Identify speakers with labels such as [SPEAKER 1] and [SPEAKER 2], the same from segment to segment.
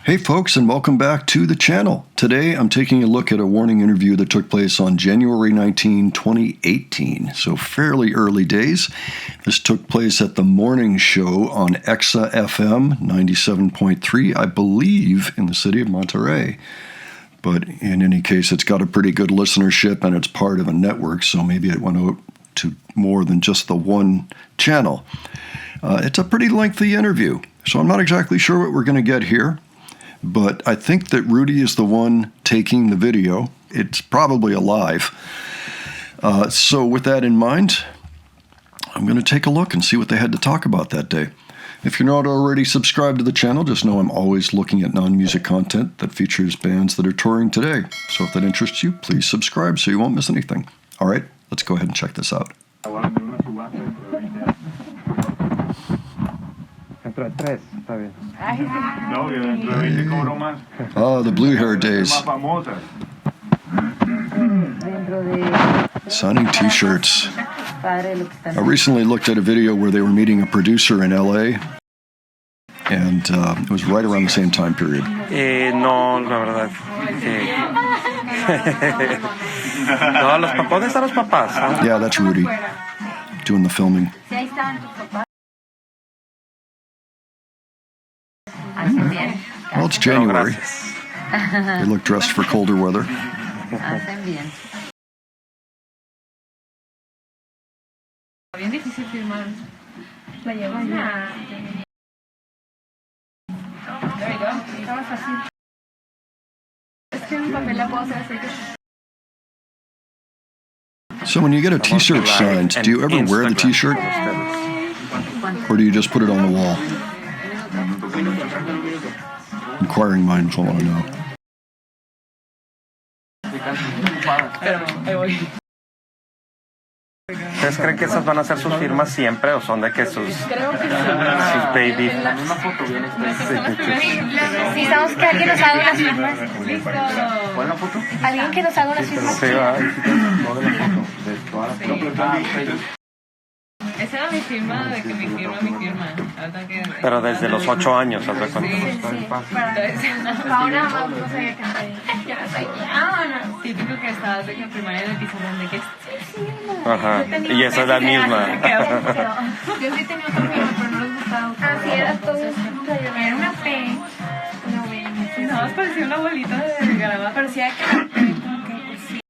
[SPEAKER 1] Hey folks, and welcome back to the channel. Today I'm taking a look at a warning interview that took place on January 19, 2018, so fairly early days. This took place at the morning show on ExaFM 97.3, I believe, in the city of Monterrey. But in any case, it's got a pretty good listenership and it's part of a network, so maybe it went out to more than just the one channel. It's a pretty lengthy interview, so I'm not exactly sure what we're going to get here. But I think that Rudy is the one taking the video. It's probably alive. So with that in mind, I'm going to take a look and see what they had to talk about that day. If you're not already subscribed to the channel, just know I'm always looking at non-music content that features bands that are touring today. So if that interests you, please subscribe so you won't miss anything. All right, let's go ahead and check this out. Oh, the blue hair days. Signing t-shirts. I recently looked at a video where they were meeting a producer in LA, and it was right around the same time period.
[SPEAKER 2] No, la verdad. No, los papás, ¿dónde están los papás?
[SPEAKER 1] Yeah, that's Rudy doing the filming. Well, it's January. They look dressed for colder weather. So when you get a t-shirt signed, do you ever wear the t-shirt? Or do you just put it on the wall? Inquiring minds will want to know.
[SPEAKER 2] ¿Ustedes creen que esas van a ser sus firmas siempre o son de que sus baby?
[SPEAKER 3] Necesitamos que alguien nos haga unas firmas. Alguien que nos haga unas firmas.
[SPEAKER 4] Esa era mi firma, de que mi firma.
[SPEAKER 2] Pero desde los 8 años, ¿haz de cuenta?
[SPEAKER 3] Paulina no sabía cantar. Ya no sabía.
[SPEAKER 4] Típico que estabas de que en primaria en el pizarrón de que
[SPEAKER 2] Ajá. Y esa es la misma.
[SPEAKER 3] Yo sí tenía otra firma, pero no les gustaba. Así era todo. Era una P.
[SPEAKER 4] No, parecía una bolita de garabato.
[SPEAKER 3] Parecía que era P. Sí.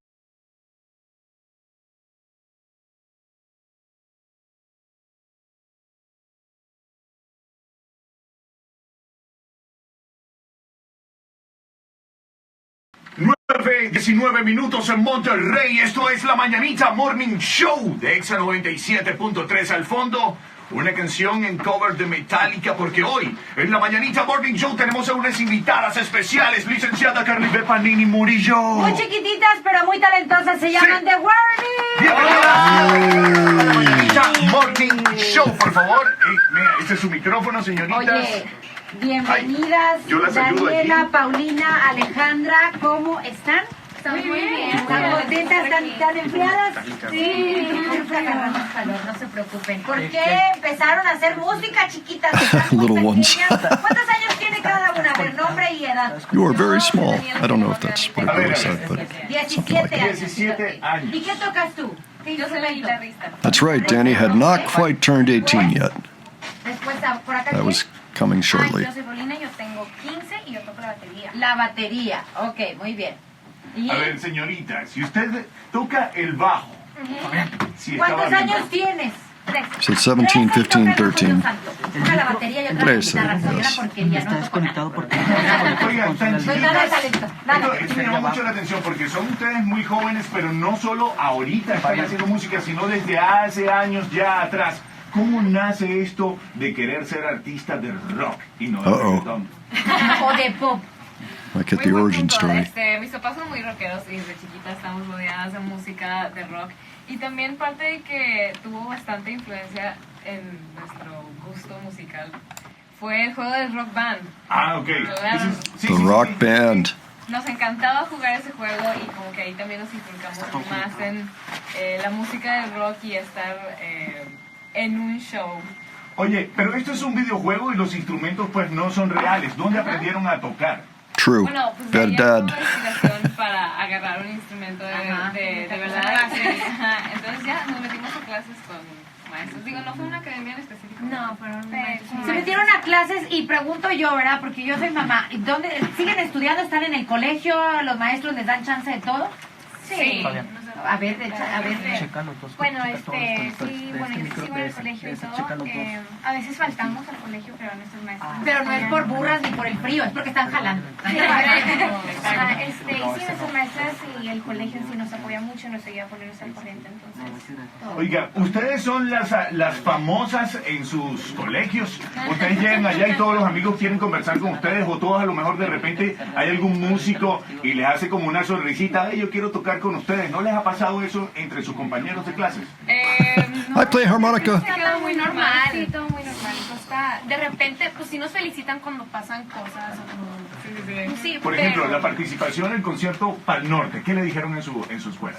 [SPEAKER 5] 19 minutos en Monterrey. Esto es la Mañanita Morning Show de Exa 97.3 al fondo. Una canción en cover de Metallica, porque hoy en la Mañanita Morning Show tenemos a unas invitadas especiales, licenciada Carly B. Panini Murillo.
[SPEAKER 3] Muy chiquititas, pero muy talentosas. Se llaman The Warning.
[SPEAKER 5] Bienvenidas a la Mañanita Morning Show, por favor. Mira, este es su micrófono, señoritas.
[SPEAKER 3] Oye, bienvenidas.
[SPEAKER 5] Yo las ayudo
[SPEAKER 3] Daniela,
[SPEAKER 5] aquí.
[SPEAKER 3] Paulina, Alejandra, ¿cómo están?
[SPEAKER 4] Muy bien.
[SPEAKER 3] ¿Están contentas? ¿Están enfriadas? Sí. Agarramos calor, no se preocupen. ¿Por qué empezaron a hacer música, chiquitas? Están muy
[SPEAKER 1] Little ones.
[SPEAKER 3] pequeñas. ¿Cuántos años tiene cada una? A ver, nombre y edad.
[SPEAKER 1] You are very small. I don't know if that's what it really said, but something like
[SPEAKER 3] 17
[SPEAKER 1] that.
[SPEAKER 3] años.
[SPEAKER 5] 17 años.
[SPEAKER 3] ¿Y qué tocas tú?
[SPEAKER 4] Yo soy la guitarrista.
[SPEAKER 1] That's right, Danny had not quite turned 18 yet.
[SPEAKER 3] Después, por acá.
[SPEAKER 1] That was coming shortly.
[SPEAKER 3] Yo soy Paulina, yo tengo 15 y yo toco la batería. La batería, ok, muy bien. ¿Y
[SPEAKER 5] A ver, señorita, si usted toca el bajo, si
[SPEAKER 3] cuántos
[SPEAKER 5] estaba bien-
[SPEAKER 3] años tienes? 3.
[SPEAKER 1] So 17, 15, 13.
[SPEAKER 3] Toca la batería y otra la
[SPEAKER 1] 13,
[SPEAKER 3] guitarra. Soy una
[SPEAKER 1] yes.
[SPEAKER 3] porquería,
[SPEAKER 6] Está
[SPEAKER 3] no toco
[SPEAKER 6] desconectado
[SPEAKER 3] nada.
[SPEAKER 6] porque
[SPEAKER 5] Oigan, tan
[SPEAKER 3] Soy nada de
[SPEAKER 5] chiquitas.
[SPEAKER 3] talento, nada.
[SPEAKER 5] Esto me llama mucho la atención porque son ustedes muy jóvenes, pero no solo ahorita están haciendo música, sino desde hace años ya atrás. ¿Cómo nace esto de querer ser artista de rock y no de reggaetón?
[SPEAKER 3] O de pop.
[SPEAKER 1] Like at the origin story.
[SPEAKER 4] Mis papás son muy rockeros y desde chiquita estamos rodeadas de música de rock. Y también parte de que tuvo bastante influencia en nuestro gusto musical fue el juego del Rock Band.
[SPEAKER 5] Ah, ok.
[SPEAKER 1] The Rock Band.
[SPEAKER 4] Nos encantaba jugar ese juego y como que ahí también nos inculcamos más en la música del rock y estar en un show.
[SPEAKER 5] Oye, pero esto es un videojuego y los instrumentos pues no son reales. ¿Dónde aprendieron a tocar?
[SPEAKER 1] True.
[SPEAKER 4] Bueno, pues
[SPEAKER 1] Bad
[SPEAKER 4] ella
[SPEAKER 1] dad.
[SPEAKER 4] tuvo inspiración para agarrar un instrumento de verdad. Ajá. Entonces ya nos metimos a clases con maestros. Digo, no fue una academia en específico.
[SPEAKER 3] No, fueron se metieron a clases y pregunto yo, ¿verdad? Porque yo soy mamá. ¿Dónde siguen estudiando? ¿Están en el colegio? ¿Los maestros les dan chance de todo?
[SPEAKER 4] Sí.
[SPEAKER 3] A ver,
[SPEAKER 6] Bueno, sí, bueno, yo sí sigo en el colegio y todo. A veces faltamos al colegio, pero nuestros maestros.
[SPEAKER 3] pero no es por burras ni por el frío, es porque están jalando.
[SPEAKER 6] Y sí, nuestras maestras y el colegio en sí nos apoya mucho, nos ayuda a ponernos al corriente, entonces. Todo.
[SPEAKER 5] Oiga, ¿ustedes son las famosas en sus colegios? ¿Ustedes llegan allá y todos los amigos quieren conversar con ustedes? ¿O todos a lo mejor de repente hay algún músico y les hace como una sonrisita? Yo quiero tocar con ustedes. ¿No les ha pasado eso entre sus compañeros de clases?
[SPEAKER 4] No,
[SPEAKER 1] I play harmonica.
[SPEAKER 6] Todo muy normal. Sí, todo muy normal. De repente, pues sí nos felicitan cuando pasan cosas. Sí,
[SPEAKER 5] Por ejemplo, la participación en el concierto Pal Norte. ¿Qué le dijeron en su escuela?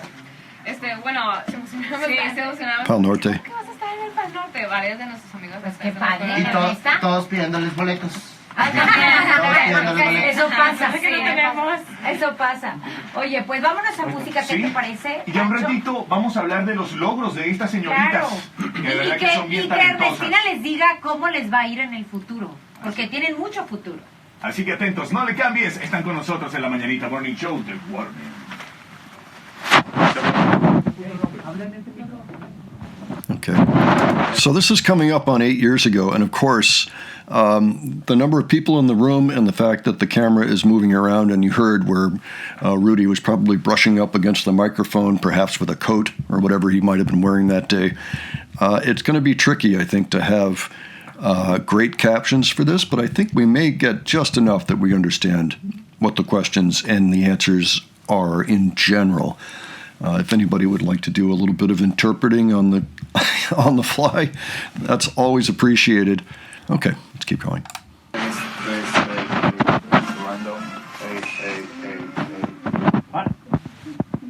[SPEAKER 4] Bueno, se emocionaron.
[SPEAKER 1] Pal Norte.
[SPEAKER 4] ¿Qué vas a estar en el Pal Norte? Varios de nuestros amigos.
[SPEAKER 3] Pues qué padre.
[SPEAKER 7] Y todos pidiéndoles boletos.
[SPEAKER 3] Eso pasa.
[SPEAKER 6] que no tenemos.
[SPEAKER 3] Eso pasa. Oye, pues vámonos a música, ¿qué
[SPEAKER 5] Sí.
[SPEAKER 3] te parece?
[SPEAKER 5] Y ya un
[SPEAKER 3] Pancho?
[SPEAKER 5] ratito vamos a hablar de los logros de estas señoritas.
[SPEAKER 3] Claro.
[SPEAKER 5] Que de verdad que son bien
[SPEAKER 3] y que
[SPEAKER 5] talentosas.
[SPEAKER 3] Ernestina les diga cómo les va a ir en el futuro. Porque tienen mucho futuro.
[SPEAKER 5] Así que atentos, no le cambies. Están con nosotros en la Mañanita Morning Show de Warning.
[SPEAKER 1] Okay. So this is coming up on 8 years ago, and of course, the number of people in the room and the fact that the camera is moving around, and you heard where Rudy was probably brushing up against the microphone, perhaps with a coat or whatever he might have been wearing that day. It's going to be tricky, I think, to have great captions for this, but I think we may get just enough that we understand what the questions and the answers are in general. If anybody would like to do a little bit of interpreting on the on the fly, that's always appreciated. Okay, let's keep going.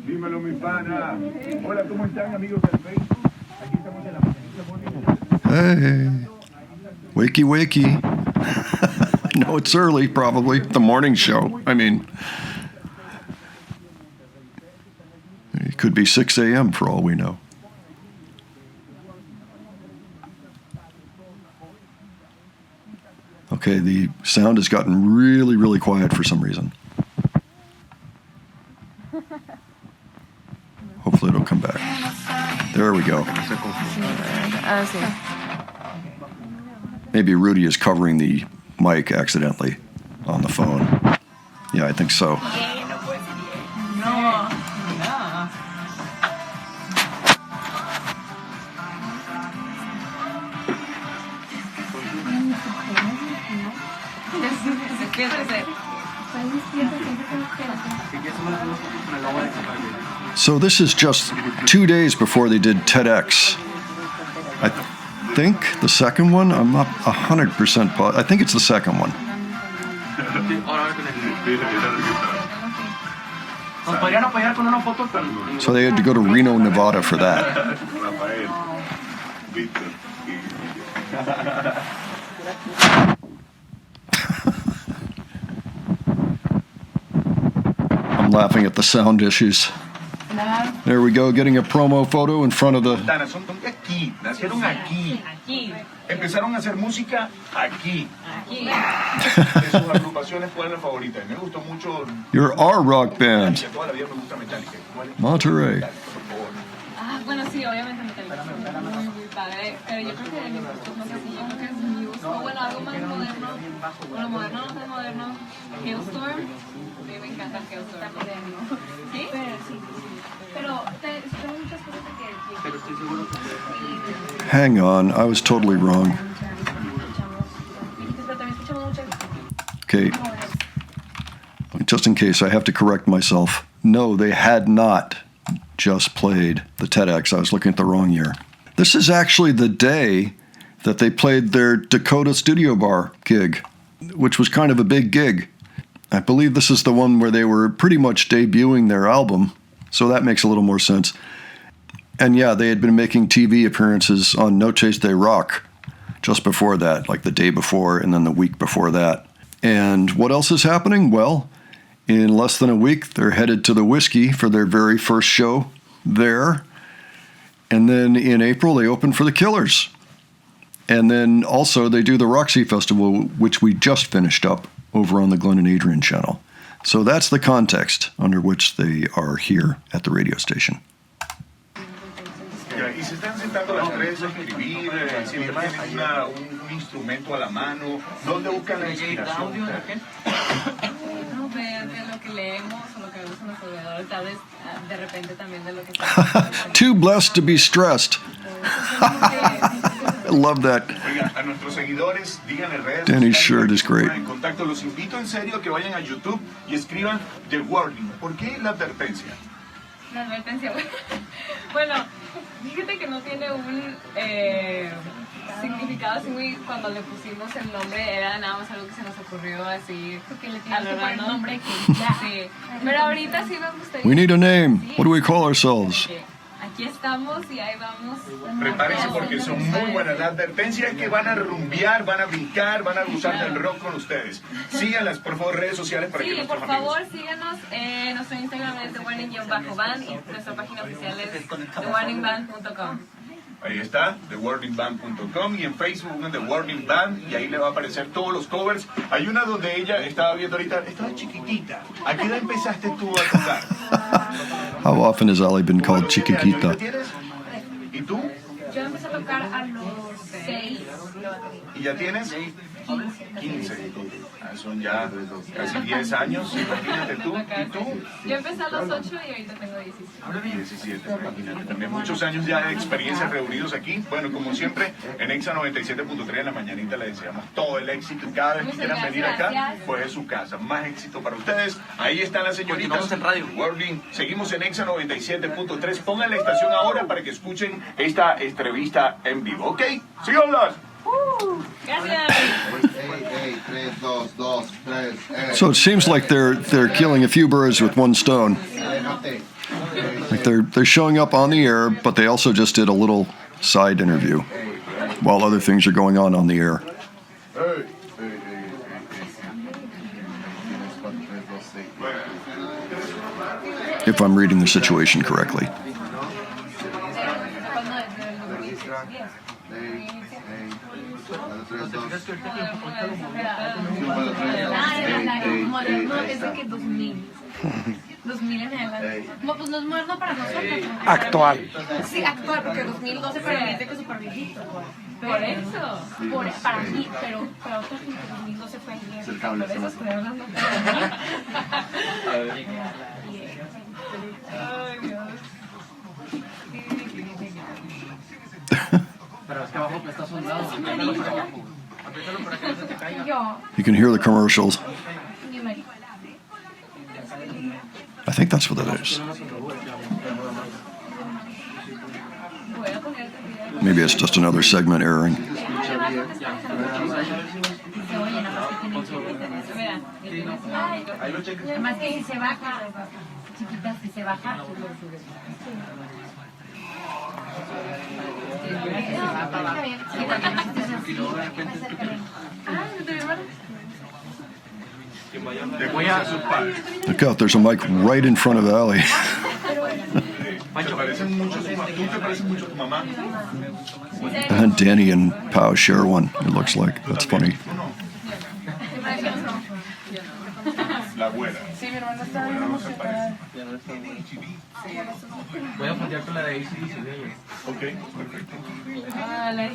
[SPEAKER 5] Dímelo, mi pana. Hola, ¿cómo están, amigos del Facebook? Aquí estamos en la Mañanita Morning Show.
[SPEAKER 1] Hey, wakey, wakey. I know it's early, probably the morning show. I mean, it could be 6 a.m. for all we know. Okay, the sound has gotten really, really quiet for some reason. Hopefully it'll come back. There we go. Maybe Rudy is covering the mic accidentally on the phone. Yeah, I think so. So this is just 2 days before they did TEDx. I think the second one, I'm not 100% positive. I think it's the second one. So they had to go to Reno, Nevada for that. I'm laughing at the sound issues. There we go, getting a promo photo in front of the...
[SPEAKER 5] Son de aquí, nacieron aquí. Empezaron a hacer música aquí. De sus agrupaciones, ¿cuál es la favorita? Me gustó mucho.
[SPEAKER 1] You're our rock band.
[SPEAKER 5] Toda la vida me gusta Metallica.
[SPEAKER 1] Monterrey.
[SPEAKER 4] Bueno, sí, obviamente Metallica. Muy padre. Pero yo creo que de mis gustos, no sé si yo creo que es mi gusto. Bueno, algo más moderno. Bueno, moderno, no tan moderno. Hailstorm. A mí me encanta Hailstorm. ¿Sí? Pero tengo muchas cosas que...
[SPEAKER 1] Hang on, I was totally wrong. Okay. Just in case, I have to correct myself. No, they had not just played the TEDx. I was looking at the wrong year. This is actually the day that they played their Dakota Studio Bar gig, which was kind of a big gig. I believe this is the one where they were pretty much debuting their album, so that makes a little more sense. And yeah, they had been making TV appearances on Noches de Rock, just before that, like the day before and then the week before that. And what else is happening? Well, in less than a week, they're headed to the Whiskey for their very first show there. And then in April, they open for the Killers. And then also they do the Roxy Festival, which we just finished up over on the Glenn and Adrian channel. So that's the context under which they are here at the radio station.
[SPEAKER 5] Y se están sentando las tres a escribir, si tienen un instrumento a la mano, ¿dónde buscan la inspiración?
[SPEAKER 4] No, de lo que leemos o lo que vemos en los alrededores, tal vez de repente también de lo que está.
[SPEAKER 1] Too blessed to be stressed. I love that.
[SPEAKER 5] Oigan, a nuestros seguidores, díganle redes.
[SPEAKER 1] Danny's shirt is great.
[SPEAKER 5] En contacto, los invito en serio a que vayan a YouTube y escriban The Warning. ¿Por qué la advertencia?
[SPEAKER 4] La advertencia, bueno, fíjate que no tiene un significado así muy. Cuando le pusimos el nombre era nada más algo que se nos ocurrió así.
[SPEAKER 6] Porque le tienes que poner el nombre que ya.
[SPEAKER 4] Sí, pero ahorita sí me gustaría.
[SPEAKER 1] We need a name. What do we call ourselves?
[SPEAKER 4] Aquí estamos y ahí vamos.
[SPEAKER 5] Prepárense porque son muy buenas. La advertencia es que van a rumbear, van a brincar, van a gozar del rock con ustedes. Síganlas, por favor, redes sociales para que
[SPEAKER 4] Sí,
[SPEAKER 5] nuestros
[SPEAKER 4] por
[SPEAKER 5] amigos...
[SPEAKER 4] favor, síganos. Nuestro Instagram es TheWarning_Band y nuestra página oficial es TheWarningBand.com.
[SPEAKER 5] Ahí está, TheWarningBand.com, y en Facebook pongan The Warning Band y ahí le va a aparecer todos los covers. Hay una donde ella estaba viendo ahorita, estaba chiquitita. ¿A qué edad empezaste tú a tocar?
[SPEAKER 1] How often has Ali been called Chiquitita?
[SPEAKER 5] ¿Y tú?
[SPEAKER 6] Yo empecé a tocar a los 6.
[SPEAKER 5] ¿Y ya tienes? 15. Son ya casi 10 años, imagínate tú. ¿Y tú?
[SPEAKER 4] Yo empecé a los 8 y ahorita tengo 17.
[SPEAKER 5] Imagínate, también muchos años ya de experiencia reunidos aquí. Bueno, como siempre, en Exa 97.3 en la mañanita le deseamos todo el éxito y cada vez que quieran venir acá, pues es su casa. Más éxito para ustedes. Ahí están las señoritas.
[SPEAKER 8] Continuamos en radio.
[SPEAKER 5] Warning. Seguimos en Exa 97.3. Pongan la estación ahora para que escuchen esta entrevista en vivo. ¿Ok? ¡Síganlas!
[SPEAKER 4] Gracias.
[SPEAKER 1] So it seems like they're killing a few birds with one stone. Like they're showing up on the air, but they also just did a little side interview while other things are going on the air. If I'm reading the situation correctly.
[SPEAKER 6] Es de que 2000. 2000 en adelante. Pues no es moderno para nosotros.
[SPEAKER 2] Actual.
[SPEAKER 6] Sí, actual, porque 2012 para mí es de que es súper viejito.
[SPEAKER 4] Por eso.
[SPEAKER 6] Para mí, pero para otra gente 2012 fue ayer.
[SPEAKER 4] Por eso estoy hablando. Ay, Dios.
[SPEAKER 8] Pero es que abajo está soldado. Apriétalo para que no se te caiga.
[SPEAKER 1] You can hear the commercials. I think that's what it is. Maybe it's just another segment airing.
[SPEAKER 3] Además que si se baja, chiquita, si se baja.
[SPEAKER 1] Look out, there's a mic right in front of Ali. And Danny and Pau share one, it looks like. That's funny.
[SPEAKER 5] La abuela.
[SPEAKER 8] Voy a fondear con la de ACDC de ella.
[SPEAKER 5] Ok, perfecto.
[SPEAKER 4] Ah, la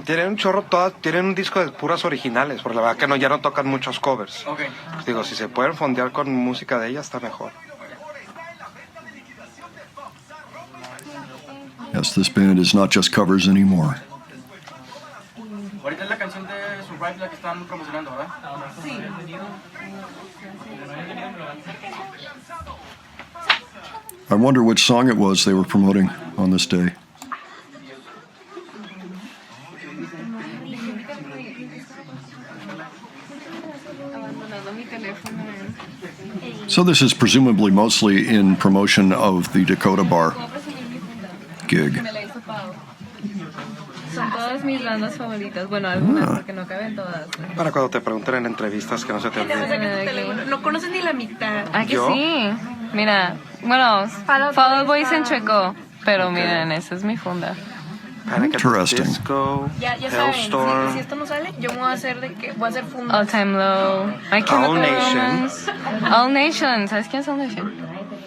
[SPEAKER 2] Tienen un chorro, tienen un disco de puras originales, porque la verdad que ya no tocan muchos covers.
[SPEAKER 8] Ok.
[SPEAKER 2] Digo, si se pueden fondear con música de ella, está mejor.
[SPEAKER 1] Yes, this band is not just covers anymore.
[SPEAKER 8] Ahorita es la canción de Survive la que están promocionando, ¿verdad? Sí.
[SPEAKER 1] I wonder which song it was they were promoting on this day.
[SPEAKER 4] Abandonando mi teléfono.
[SPEAKER 1] So this is presumably mostly in promotion of the Dakota Bar gig.
[SPEAKER 4] Me la hizo Pau. Son todas mis bandas favoritas. Bueno, algunas, porque no caben todas.
[SPEAKER 2] Para cuando te pregunten en entrevistas que no se te olvide.
[SPEAKER 4] No conoces ni la mitad. ¿Ah, que
[SPEAKER 2] ¿Yo?
[SPEAKER 4] sí? Mira, bueno, Fall Out Boys en chueco. Pero miren, esa es mi funda.
[SPEAKER 2] Panic! At the
[SPEAKER 1] Interesting.
[SPEAKER 2] Disco,
[SPEAKER 4] Ya saben,
[SPEAKER 2] Hellstorm,
[SPEAKER 4] si esto no sale, yo me voy a hacer de que voy a hacer fundas. All Time Low, My Chemical
[SPEAKER 2] All
[SPEAKER 4] Romance. All Nation. ¿Sabes quién es All Nation?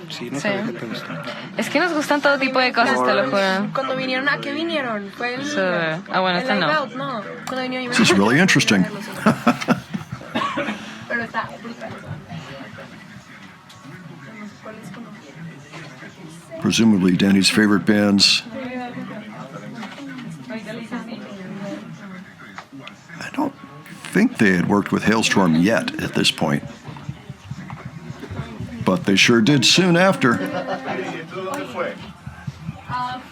[SPEAKER 2] Sí, no sabía que te gusta.
[SPEAKER 4] Es que nos gustan todo tipo de cosas, te lo juro.
[SPEAKER 9] Cuando vinieron, ¿a qué vinieron? Fue el...
[SPEAKER 4] Bueno, esta
[SPEAKER 9] el
[SPEAKER 4] no.
[SPEAKER 9] Live Out, no. Cuando vinieron...
[SPEAKER 1] This is really interesting.
[SPEAKER 9] Pero está brutal.
[SPEAKER 1] Presumably Danny's favorite bands. I don't think they had worked with Hailstorm yet at this point. But they sure did soon after.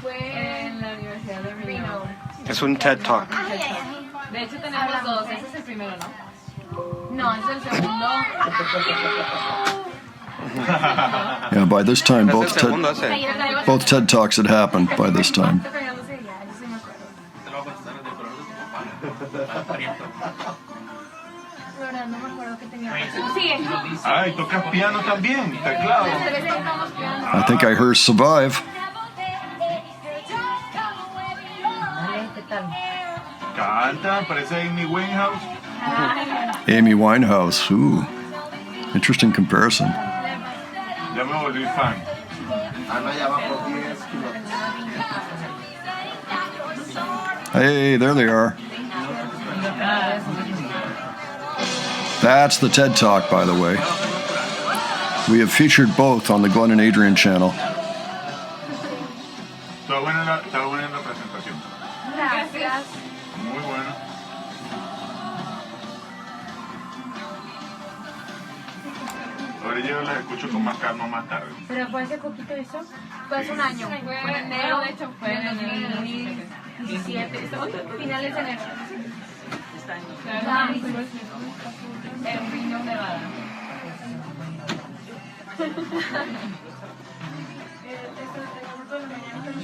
[SPEAKER 4] Fue en la Universidad de Reno.
[SPEAKER 2] Es un TED Talk.
[SPEAKER 4] De hecho tenemos dos, ese es el primero, ¿no? No, ese es el segundo.
[SPEAKER 1] Yeah, by this time,
[SPEAKER 2] Es el segundo ese.
[SPEAKER 1] both TED Talks had happened by this time.
[SPEAKER 6] No me acuerdo que tenía.
[SPEAKER 5] Ay, tocas piano también, teclado.
[SPEAKER 1] I think I heard Survive.
[SPEAKER 5] Canta, parece Amy Winehouse.
[SPEAKER 1] Amy Winehouse. Ooh. Interesting comparison.
[SPEAKER 5] Ya me volví fan.
[SPEAKER 7] Ana ya bajó 10 kilos.
[SPEAKER 1] Hey, there they are. That's the TED Talk, by the way. We have featured both on the Glenn and Adrian channel.
[SPEAKER 5] Está buena la presentación.
[SPEAKER 6] Gracias.
[SPEAKER 5] Muy buena. Ahora yo las escucho con más calma más tarde.
[SPEAKER 6] ¿Pero fue hace poquito eso? Fue hace un año. Fue en enero, de hecho, fue en 2017. Estamos finales de enero.
[SPEAKER 4] En Reno, Nevada.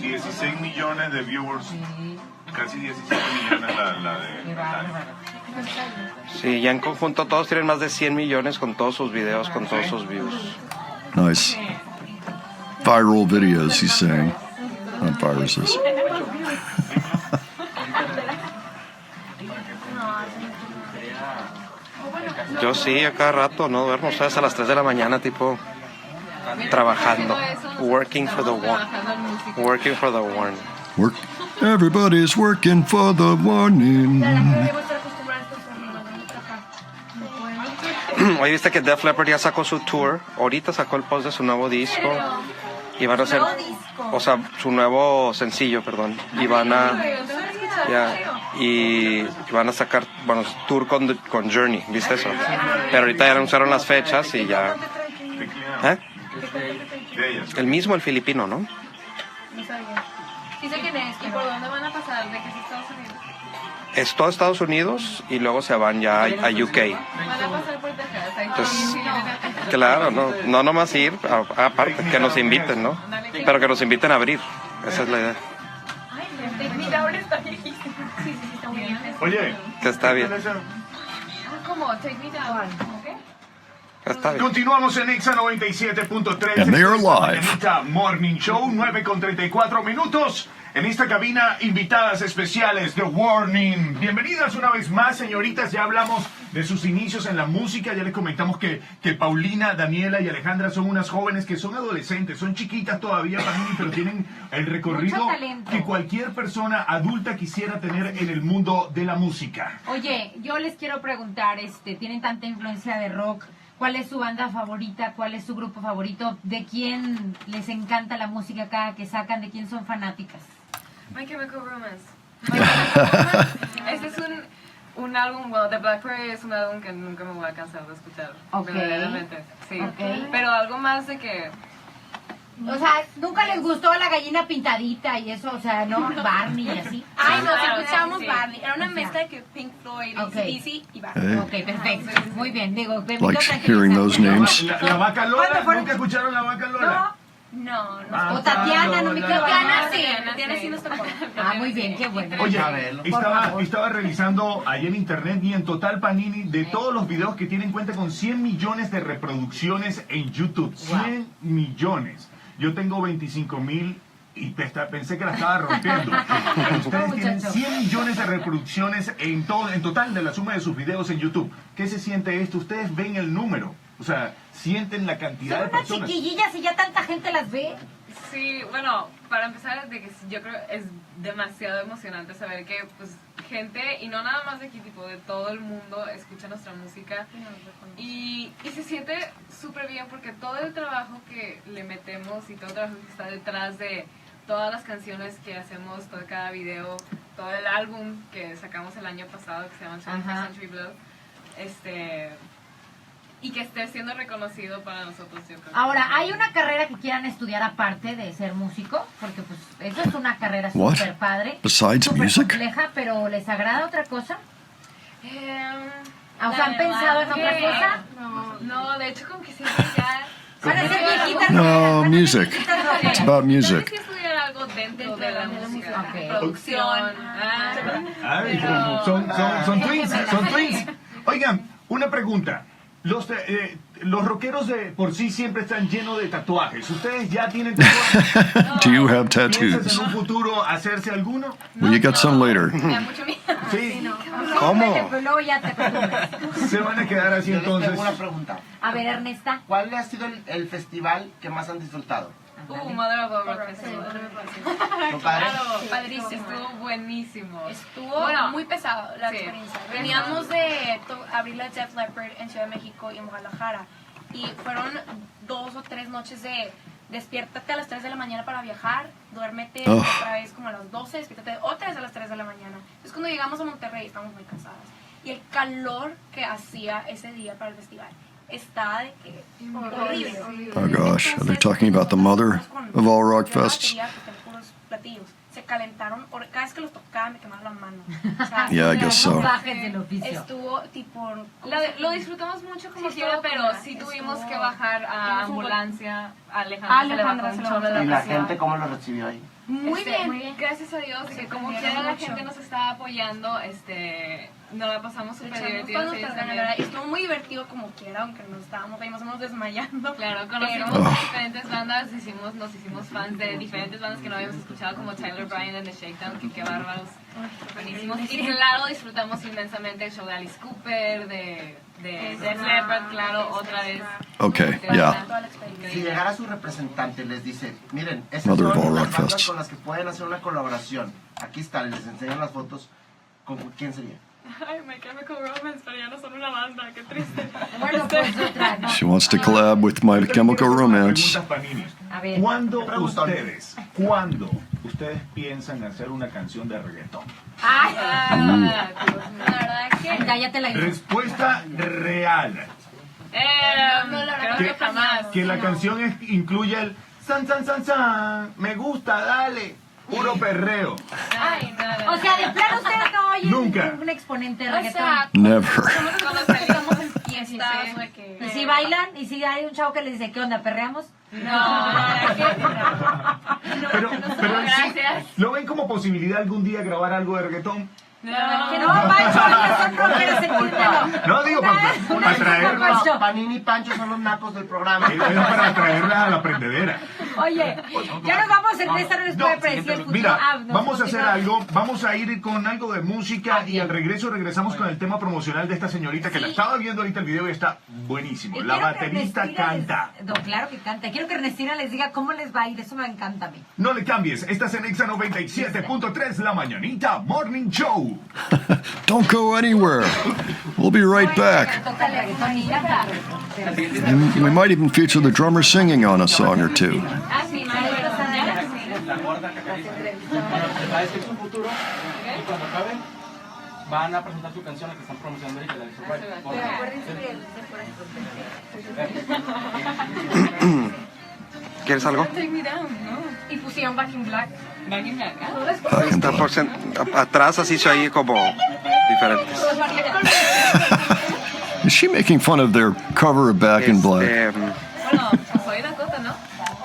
[SPEAKER 5] 16 millones de viewers, casi 17 millones la de Natalia.
[SPEAKER 2] Sí, ya en conjunto todos tienen más de 100 millones con todos sus videos, con todos sus views.
[SPEAKER 1] Nice. Viral videos, he's saying. Not viruses.
[SPEAKER 2] Yo sí, a cada rato, no duermo, ¿sabes? A las 3 de la mañana, tipo, trabajando. Working for the one. Working for the one.
[SPEAKER 1] Work. Everybody's working for the warning.
[SPEAKER 2] Hoy viste que Def Leppard ya sacó su tour. Ahorita sacó el post de su nuevo disco. Y van a hacer, o sea, su nuevo sencillo, perdón. Y van a, y van a sacar, bueno, tour con Journey, ¿viste eso? Pero ahorita ya anunciaron las fechas y ya. ¿Eh? El mismo, el filipino, ¿no?
[SPEAKER 4] Dice quién es y por dónde van a pasar, de que es Estados Unidos.
[SPEAKER 2] Es todo Estados Unidos y luego se van ya a UK.
[SPEAKER 4] Van a pasar por Texas.
[SPEAKER 2] Entonces, claro, no nomás ir, aparte, que nos inviten, ¿no? Pero que nos inviten a abrir. Esa es la idea.
[SPEAKER 4] Mira, ahora está viejísimo. Sí, está muy bien.
[SPEAKER 5] Oye,
[SPEAKER 2] Que está bien.
[SPEAKER 4] ¿Cómo? Take me down. ¿Ok?
[SPEAKER 2] Está bien.
[SPEAKER 5] continuamos en Exa 97.3.
[SPEAKER 1] And they are
[SPEAKER 5] Esta
[SPEAKER 1] live.
[SPEAKER 5] Mañanita Morning Show, 9:34 minutos. En esta cabina, invitadas especiales, The Warning. Bienvenidas una vez más, señoritas. Ya hablamos de sus inicios en la música. Ya les comentamos que Paulina, Daniela y Alejandra son unas jóvenes que son adolescentes. Son chiquitas todavía para mí, pero tienen el recorrido
[SPEAKER 3] Mucho talento.
[SPEAKER 5] que cualquier persona adulta quisiera tener en el mundo de la música.
[SPEAKER 3] Oye, yo les quiero preguntar, tienen tanta influencia de rock, ¿cuál es su banda favorita? ¿Cuál es su grupo favorito? ¿De quién les encanta la música cada que sacan? ¿De quién son fanáticas?
[SPEAKER 4] My Chemical Romance. Este es un álbum, bueno, The Blackberry es un álbum que nunca me voy a cansar de escuchar.
[SPEAKER 3] Ok.
[SPEAKER 4] Verdaderamente, sí.
[SPEAKER 3] Ok.
[SPEAKER 4] Pero algo más de que...
[SPEAKER 3] O sea, ¿nunca les gustó la gallina pintadita y eso? O sea, ¿no? Barney y así.
[SPEAKER 9] Ay, nos
[SPEAKER 4] Claro,
[SPEAKER 9] escuchábamos
[SPEAKER 4] sí.
[SPEAKER 9] Barney. Era una
[SPEAKER 3] O sea.
[SPEAKER 9] mezcla de que Pink Floyd,
[SPEAKER 6] y
[SPEAKER 3] Okay.
[SPEAKER 6] DC y va.
[SPEAKER 1] Hey.
[SPEAKER 3] Ok, perfecto. Muy bien, digo, me
[SPEAKER 1] Like
[SPEAKER 3] quiero
[SPEAKER 1] hearing those names.
[SPEAKER 5] La vaca Lola, ¿nunca escucharon la vaca Lola?
[SPEAKER 6] No,
[SPEAKER 5] Ah,
[SPEAKER 3] O Tatiana, no me quedo.
[SPEAKER 6] Tatiana sí nos tocó.
[SPEAKER 3] Ah, muy bien, qué bueno.
[SPEAKER 5] Oye,
[SPEAKER 3] Por favor.
[SPEAKER 5] estaba revisando ahí en internet y en total Panini de todos los videos que tienen cuenta con 100 millones de reproducciones en YouTube. 100 millones. Yo tengo 25,000 y pensé que la estaba rompiendo. Ustedes tienen 100 millones de reproducciones en total de la suma de sus videos en YouTube. ¿Qué se siente esto? Ustedes ven el número. O sea, sienten la cantidad de
[SPEAKER 3] Son unas
[SPEAKER 5] personas.
[SPEAKER 3] chiquillillas y ya tanta gente las ve.
[SPEAKER 4] Sí, bueno, para empezar, de que yo creo es demasiado emocionante saber que pues gente, y no nada más de aquí, tipo de todo el mundo, escucha nuestra música y se siente súper bien porque todo el trabajo que le metemos y todo el trabajo que está detrás de todas las canciones que hacemos, todo cada video, todo el álbum que sacamos el año pasado que se llama 21st Century Blood, y que esté siendo reconocido para nosotros, yo creo.
[SPEAKER 3] Ahora, ¿hay una carrera que quieran estudiar aparte de ser músico? Porque pues eso es una carrera
[SPEAKER 1] What?
[SPEAKER 3] súper padre.
[SPEAKER 1] Besides
[SPEAKER 3] súper
[SPEAKER 1] music?
[SPEAKER 3] compleja, pero ¿les agrada otra cosa? O sea,
[SPEAKER 4] La
[SPEAKER 3] ¿han pensado en
[SPEAKER 4] verdad
[SPEAKER 3] otra
[SPEAKER 4] que-
[SPEAKER 3] cosa?
[SPEAKER 4] No, de hecho como que siempre ya...
[SPEAKER 3] Van a ser viejitas.
[SPEAKER 1] No,
[SPEAKER 3] van a ser
[SPEAKER 1] music.
[SPEAKER 3] viejitas
[SPEAKER 1] It's
[SPEAKER 3] novelas.
[SPEAKER 1] about
[SPEAKER 4] Tienes
[SPEAKER 1] music.
[SPEAKER 4] que estudiar algo dentro de la música,
[SPEAKER 3] Ok.
[SPEAKER 4] producción.
[SPEAKER 5] Ay,
[SPEAKER 4] Pero-
[SPEAKER 5] son twins. Oigan, una pregunta. Los rockeros de por sí siempre están llenos de tatuajes. ¿Ustedes ya tienen tatuajes?
[SPEAKER 1] Do you have
[SPEAKER 5] ¿Piensas
[SPEAKER 1] tattoos?
[SPEAKER 5] en un futuro hacerse alguno?
[SPEAKER 1] Will you get some later?
[SPEAKER 6] Me da mucho miedo.
[SPEAKER 5] Sí.
[SPEAKER 1] ¿Cómo?
[SPEAKER 3] Pero luego ya te acostumbras.
[SPEAKER 5] Se van a quedar así
[SPEAKER 7] Yo les
[SPEAKER 5] entonces.
[SPEAKER 7] tengo una pregunta.
[SPEAKER 3] A ver, Ernesta.
[SPEAKER 7] ¿Cuál ha sido el festival que más han disfrutado?
[SPEAKER 4] Mother of All Rock Festival.
[SPEAKER 7] ¿No, padre?
[SPEAKER 4] Claro,
[SPEAKER 6] Padrísimo.
[SPEAKER 4] estuvo buenísimo.
[SPEAKER 6] Estuvo
[SPEAKER 4] Bueno,
[SPEAKER 6] muy pesado la
[SPEAKER 4] sí.
[SPEAKER 6] experiencia. Veníamos de abrir la Def Leppard en Ciudad de México y en Guadalajara. Y fueron 2 o 3 noches de despiértate a las 3 de la mañana para viajar, duérmete
[SPEAKER 1] Ugh.
[SPEAKER 6] otra vez como a las 12, despiértate otra vez a las 3 de la mañana. Entonces cuando llegamos a Monterrey estábamos muy cansadas. Y el calor que hacía ese día para el festival estaba de que horrible.
[SPEAKER 1] Oh gosh, are they talking about the mother of all rock fests?
[SPEAKER 6] Platillos. Se calentaron, cada vez que los tocaba me quemaba la mano. O sea,
[SPEAKER 1] Yeah, I guess so.
[SPEAKER 3] Bajes del oficio.
[SPEAKER 6] estuvo tipo...
[SPEAKER 4] Lo disfrutamos mucho como
[SPEAKER 6] Sí,
[SPEAKER 4] quiera,
[SPEAKER 6] estuvo
[SPEAKER 4] pero
[SPEAKER 6] como-
[SPEAKER 4] sí tuvimos
[SPEAKER 6] estuvo-
[SPEAKER 4] que bajar a
[SPEAKER 6] tuvimos un
[SPEAKER 4] ambulancia. A
[SPEAKER 6] Alejandra
[SPEAKER 4] se le
[SPEAKER 6] se
[SPEAKER 4] bajó
[SPEAKER 6] le
[SPEAKER 4] un chorro
[SPEAKER 6] bajó.
[SPEAKER 4] de
[SPEAKER 7] ¿Y la
[SPEAKER 4] presión.
[SPEAKER 7] gente cómo lo recibió ahí?
[SPEAKER 6] Muy bien.
[SPEAKER 4] Gracias a Dios, que como quiera la gente nos estaba apoyando, nos la pasamos súper divertidos.
[SPEAKER 6] Echamos
[SPEAKER 4] ellos
[SPEAKER 6] todas
[SPEAKER 4] también.
[SPEAKER 6] ganas, y estuvo muy divertido como quiera, aunque nos estábamos ahí más o menos desmayando.
[SPEAKER 4] Claro, conocimos
[SPEAKER 6] Pero-
[SPEAKER 4] diferentes bandas, nos hicimos fans de diferentes bandas que no habíamos escuchado, como Tyler Bryant and The Shakedown, que qué bárbaros, buenísimos. Y claro, disfrutamos inmensamente el show de Alice Cooper, de Def Leppard, claro, otra vez.
[SPEAKER 1] Okay, yeah.
[SPEAKER 6] Toda la experiencia.
[SPEAKER 7] Si llegara su representante y les dice, miren, esas
[SPEAKER 1] Mother of
[SPEAKER 7] son
[SPEAKER 1] all
[SPEAKER 7] las
[SPEAKER 1] rock
[SPEAKER 7] bandas
[SPEAKER 1] fests.
[SPEAKER 7] con las que pueden hacer una colaboración. Aquí están, les enseñan las fotos. ¿Con quién sería?
[SPEAKER 4] Ay, My Chemical Romance, pero ya no son una banda, qué triste.
[SPEAKER 3] Bueno, pues otra, ¿no?
[SPEAKER 1] She wants to collab with My Chemical Romance.
[SPEAKER 5] Preguntas, Panini.
[SPEAKER 3] A ver.
[SPEAKER 5] ¿Cuándo
[SPEAKER 7] Preguntón.
[SPEAKER 5] ustedes piensan hacer una canción de reggaetón?
[SPEAKER 3] Ay,
[SPEAKER 6] La verdad es que...
[SPEAKER 3] ya te la hice.
[SPEAKER 5] Respuesta real.
[SPEAKER 6] No, la verdad
[SPEAKER 5] Que,
[SPEAKER 6] que jamás.
[SPEAKER 5] que la canción incluya el san, san, san, san, me gusta, dale, puro perreo.
[SPEAKER 6] Ay,
[SPEAKER 3] O sea, de plano ustedes no oyen
[SPEAKER 5] Nunca.
[SPEAKER 3] un exponente de
[SPEAKER 6] o
[SPEAKER 3] reggaetón.
[SPEAKER 6] sea,
[SPEAKER 1] Never.
[SPEAKER 6] estamos en fiestas o de que...
[SPEAKER 3] Y si bailan, y si hay un chavo que les dice, ¿qué onda, perreamos?
[SPEAKER 4] No, la verdad que no.
[SPEAKER 5] Pero en sí,
[SPEAKER 4] Gracias.
[SPEAKER 5] ¿lo ven como posibilidad algún día grabar algo de reggaetón?
[SPEAKER 3] Que no, Pancho, ellos son rockeros, entiéndelo.
[SPEAKER 5] No, digo, para atraer,
[SPEAKER 3] Pancho.
[SPEAKER 7] Panini y Pancho son los nacos del programa.
[SPEAKER 5] es para atraerlas a la prendedera.
[SPEAKER 3] Oye, ya nos vamos, Ernesto no les puede predecir el futuro.
[SPEAKER 5] Mira,
[SPEAKER 3] Ah, no,
[SPEAKER 5] vamos a hacer
[SPEAKER 3] continúa.
[SPEAKER 5] algo, vamos a ir con algo de música y al regreso regresamos con el tema promocional de esta señorita que la estaba viendo ahorita el video y está buenísimo.
[SPEAKER 3] Y
[SPEAKER 5] La
[SPEAKER 3] quiero que
[SPEAKER 5] baterista
[SPEAKER 3] Ernestina
[SPEAKER 5] canta.
[SPEAKER 3] No, claro que canta. Quiero que Ernestina les diga cómo les va a ir. Eso me encanta a mí.
[SPEAKER 5] No le cambies, estás en Exa 97.3, La Mañanita Morning Show.
[SPEAKER 1] Don't go anywhere. We'll be right back.
[SPEAKER 3] Toca el reggaetón y canta.
[SPEAKER 1] We might even feature the drummer singing on a song or two.
[SPEAKER 3] Ah, sí, maestros adelante.
[SPEAKER 8] La gorda que acaba de va a decir su futuro y cuando acabe van a presentar su canción la que están promocionando ahorita, la de Survive.
[SPEAKER 2] ¿Quieres algo?
[SPEAKER 4] Take me down, ¿no?
[SPEAKER 6] Y pusieron Back in Black.
[SPEAKER 4] Back in Black, ¿ah?
[SPEAKER 1] Back in
[SPEAKER 2] Está
[SPEAKER 1] Black.
[SPEAKER 2] atrás así se oye como diferentes.
[SPEAKER 1] Is she making fun of their cover of Back in Black?
[SPEAKER 4] Bueno, soy Dakota, ¿no?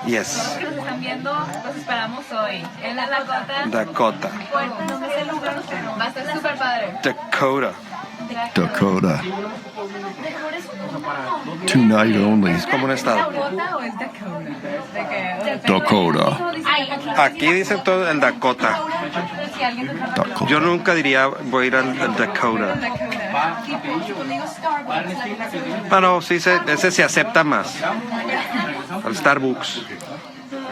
[SPEAKER 2] Yes,
[SPEAKER 4] Los que nos están viendo, los esperamos hoy. En la Dakota.
[SPEAKER 2] Dakota.
[SPEAKER 4] Va a estar súper padre.
[SPEAKER 2] Dakota.
[SPEAKER 1] Dakota. Tonight only.
[SPEAKER 2] Es como un estado.
[SPEAKER 4] ¿Dakota o es Dakota?
[SPEAKER 1] Dakota.
[SPEAKER 2] Aquí dice todo el Dakota.
[SPEAKER 4] Si alguien te está
[SPEAKER 1] Dakota.
[SPEAKER 2] Yo nunca diría voy a ir al Dakota. Bueno, sí, ese se acepta más. Al Starbucks.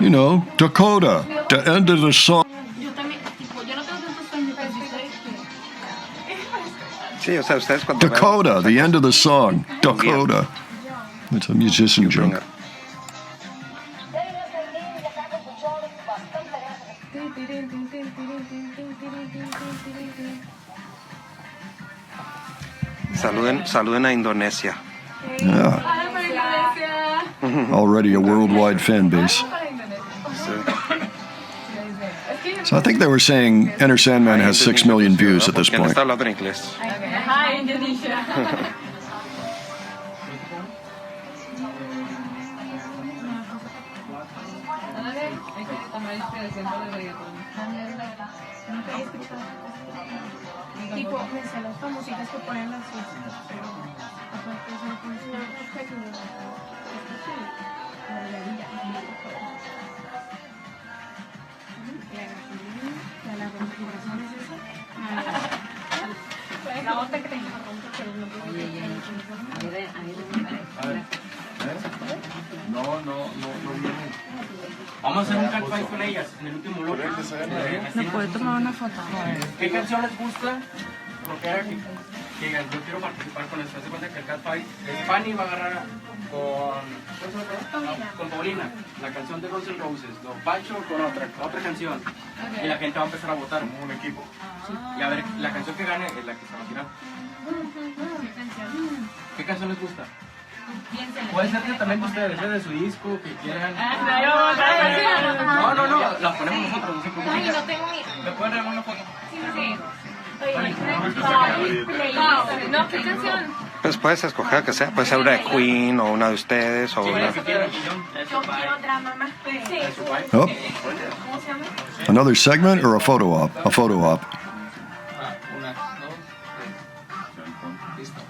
[SPEAKER 1] You know, Dakota. The end of the song.
[SPEAKER 6] Yo también, tipo, yo no tengo tantos sueños, pero sí estoy...
[SPEAKER 2] Sí, o sea, ustedes cuando
[SPEAKER 1] Dakota. The end of the song. Dakota. It's a musician joke.
[SPEAKER 2] Saluden a Indonesia.
[SPEAKER 1] Yeah.
[SPEAKER 4] Ay, para Indonesia.
[SPEAKER 1] Already a worldwide fan base.
[SPEAKER 4] Para Indonesia.
[SPEAKER 1] So I think they were saying Enter Sandman has 6 million views at this
[SPEAKER 2] ¿Quién
[SPEAKER 1] point.
[SPEAKER 2] está hablando en inglés?
[SPEAKER 4] Hi, Indonesia. Hay que tomar inspiración del reggaetón.
[SPEAKER 6] Nunca he escuchado. Tipo, me sé las famositas que ponen las fiestas, pero aparte de eso no conozco. La configuración es esa. La otra que tengo.
[SPEAKER 8] No vienen. Vamos a hacer un catfight con ellas en el último bloque.
[SPEAKER 9] ¿Me puede tomar una foto?
[SPEAKER 8] ¿Qué canción les gusta? Rockera que digan, yo quiero participar con esto. Haz de cuenta que el catfight, Fanny va a agarrar con Paulina, la canción de Guns N' Roses, Don Pancho con otra canción. Y la gente va a empezar a votar como un equipo. Y a ver, la canción que gane es la que se va a tirar. ¿Qué canción les gusta? Puede ser también de ustedes, de su disco, que quieran. No, la ponemos nosotros, no se preocupen.
[SPEAKER 6] Ay, no tengo ni...
[SPEAKER 8] ¿Me pueden regalar una foto?
[SPEAKER 4] Sí.
[SPEAKER 6] Playlist.
[SPEAKER 4] No, ¿qué canción?
[SPEAKER 2] Pues puedes escoger que sea. Puede ser una de Queen o una de ustedes o
[SPEAKER 8] Sí,
[SPEAKER 2] una.
[SPEAKER 8] la que quieran.
[SPEAKER 6] Yo quiero drama más. Sí.
[SPEAKER 1] Oh,
[SPEAKER 6] ¿Cómo se llama?
[SPEAKER 1] another segment or a photo op? A photo op.
[SPEAKER 8] Una, dos, tres. Listo.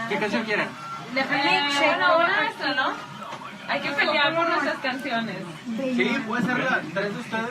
[SPEAKER 8] ¿Qué canción quieren?
[SPEAKER 4] Una nuestra, ¿no? Hay que pelear por nuestras canciones.
[SPEAKER 8] Sí, puede ser la tres de ustedes.